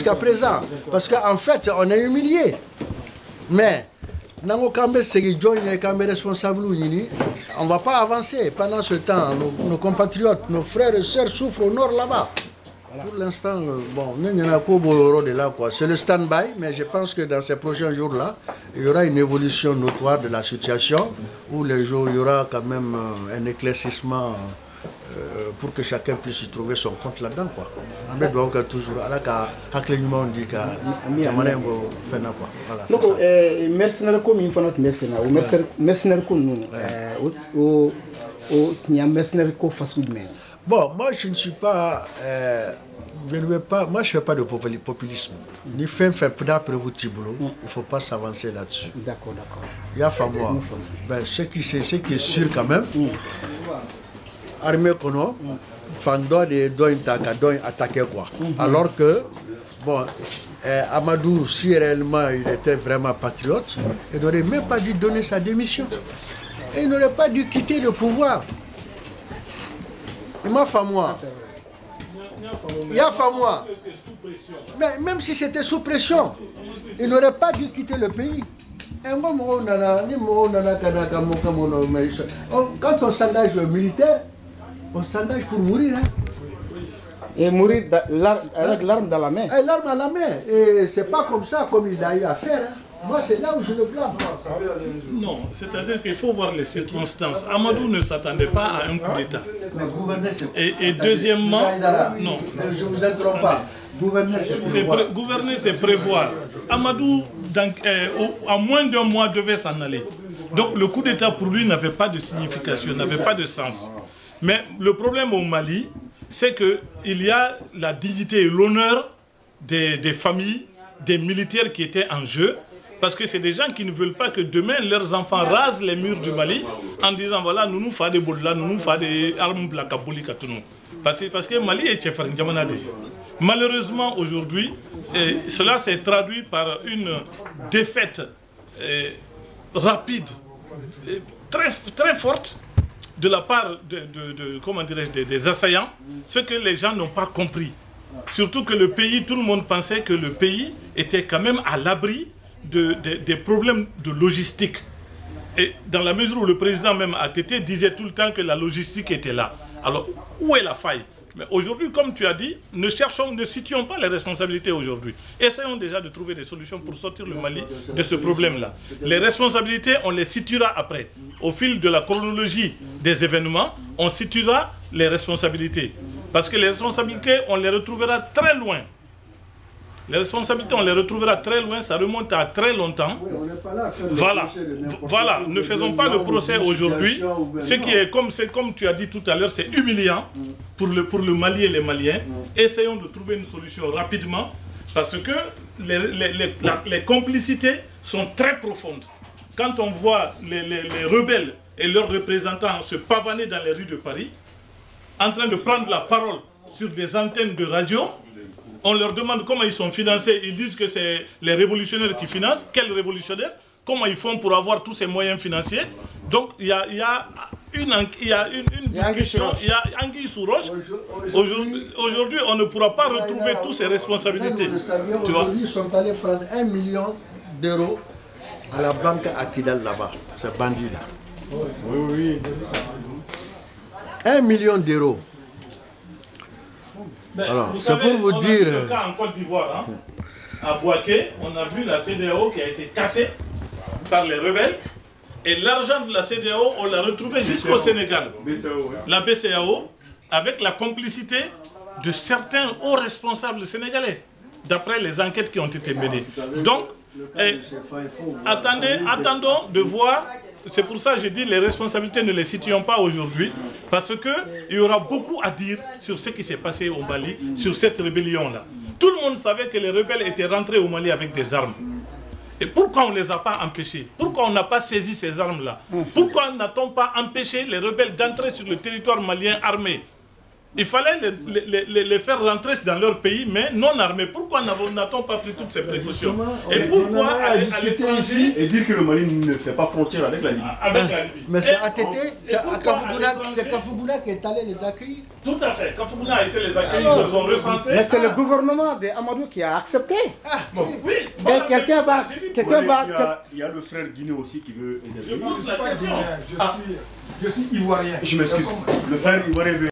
jusqu'à présent. Parce qu'en fait, on est humilié. Mais, on ne va pas avancer. Pendant ce temps, nos compatriotes, nos frères et sœurs souffrent au nord là-bas. Voilà. Pour l'instant, bon, c'est le stand-by, mais je pense que dans ces prochains jours-là, il y aura une évolution notoire de la situation, où les jours, il y aura quand même un éclaircissement pour que chacun puisse y trouver son compte là-dedans. Toujours, mercenaire comme il faut notre mercenaire, mercenaire comme nous, mercenaire comme façon. Bon, moi je ne suis pas, je ne fais pas de populisme. Ni fait il ne faut pas s'avancer là-dessus. D'accord, d'accord. Il y a moi. Ben, ce qui est sûr quand même, armée kono, fando de doin attaquer quoi. Alors que, bon, Amadou, si réellement il était vraiment patriote, il n'aurait même pas dû donner sa démission. Et il n'aurait pas dû quitter le pouvoir. Il m'a fait moi. Il a fait moi. Mais même si c'était sous pression, il n'aurait pas dû quitter le pays. Quand on s'engage militaire, on s'engage pour mourir. Hein. Et mourir avec l'arme dans la main. L'arme à la main. Et c'est pas comme ça comme il a eu à faire. Hein. Moi, c'est là où je le blâme. Non, c'est-à-dire qu'il faut voir les circonstances. Amadou ne s'attendait pas à un coup d'État. Mais gouverner, c'est... Et deuxièmement... Non. Je ne vous interromps pas. Gouverner, c'est prévoir. Amadou, en moins d'un mois, devait s'en aller. Donc, le coup d'État, pour lui, n'avait pas de signification, n'avait pas de sens. Mais le problème au Mali, c'est qu'il y a la dignité et l'honneur des familles, des militaires qui étaient en jeu. Parce que c'est des gens qui ne veulent pas que demain leurs enfants rasent les murs du Mali en disant voilà, nous faisons des boudlas, nous faisons des armes pour la Kabouli. Parce que le Mali est chef. Malheureusement aujourd'hui, cela s'est traduit par une défaite rapide, très forte de la part comment dirais-je, des assaillants, ce que les gens n'ont pas compris. Surtout que le pays, tout le monde pensait que le pays était quand même à l'abri des problèmes de logistique. Et dans la mesure où le président même ATT disait tout le temps que la logistique était là. Alors, où est la faille? Mais aujourd'hui, comme tu as dit, ne situons pas les responsabilités aujourd'hui. Essayons déjà de trouver des solutions pour sortir le Mali de ce problème-là. Les responsabilités, on les situera après. Au fil de la chronologie des événements, on situera les responsabilités. Parce que les responsabilités, on les retrouvera très loin. Les responsabilités, on les retrouvera très loin, ça remonte à très longtemps. Oui, on n'est pas là à faire voilà, ne faisons pas le procès aujourd'hui. Ce qui est, comme tu as dit tout à l'heure, c'est humiliant pour le Mali et les Maliens. Essayons de trouver une solution rapidement, parce que les complicités sont très profondes. Quand on voit les rebelles et leurs représentants se pavaner dans les rues de Paris, en train de prendre la parole sur des antennes de radio, on leur demande comment ils sont financés. Ils disent que c'est les révolutionnaires qui financent. Quels révolutionnaires? Comment ils font pour avoir tous ces moyens financiers? Donc il y a une discussion, il y a anguille sous roche. Aujourd'hui, on ne pourra pas retrouver toutes ces responsabilités. Aujourd'hui, ils sont allés prendre 1 million d'euros à la banque à Kidal là-bas, ces bandits-là. Oui. 1 million d'euros. C'est pour vous dire... Le cas en Côte d'Ivoire, hein, à Bouaké, on a vu la CEDEAO qui a été cassée par les rebelles. Et l'argent de la CEDEAO, on l'a retrouvé jusqu'au Sénégal. La BCEAO, avec la complicité de certains hauts responsables sénégalais, d'après les enquêtes qui ont été menées. Donc, attendons de voir. C'est pour ça que je dis les responsabilités ne les situons pas aujourd'hui, parce qu'il y aura beaucoup à dire sur ce qui s'est passé au Mali, sur cette rébellion-là. Tout le monde savait que les rebelles étaient rentrés au Mali avec des armes. Et pourquoi on ne les a pas empêchés? Pourquoi on n'a pas saisi ces armes-là? Pourquoi n'a-t-on pas empêché les rebelles d'entrer sur le territoire malien armé? Il fallait les faire rentrer dans leur pays, mais non armés. Pourquoi n'a-t-on pas pris toutes ces précautions? Et pourquoi aller ici et dire que le Mali ne fait pas frontière avec la Libye? Mais c'est ATT, c'est Kafougouna qui est allé les accueillir. Tout à fait. Kafougouna a été les accueillir, ils les ont recensés. Mais c'est le gouvernement de Amadou qui a accepté. Oui. Quelqu'un va... Il y a le frère Guinée aussi qui veut... Je pose la question. Je suis ivoirien. Je m'excuse. Le frère ivoirien veut...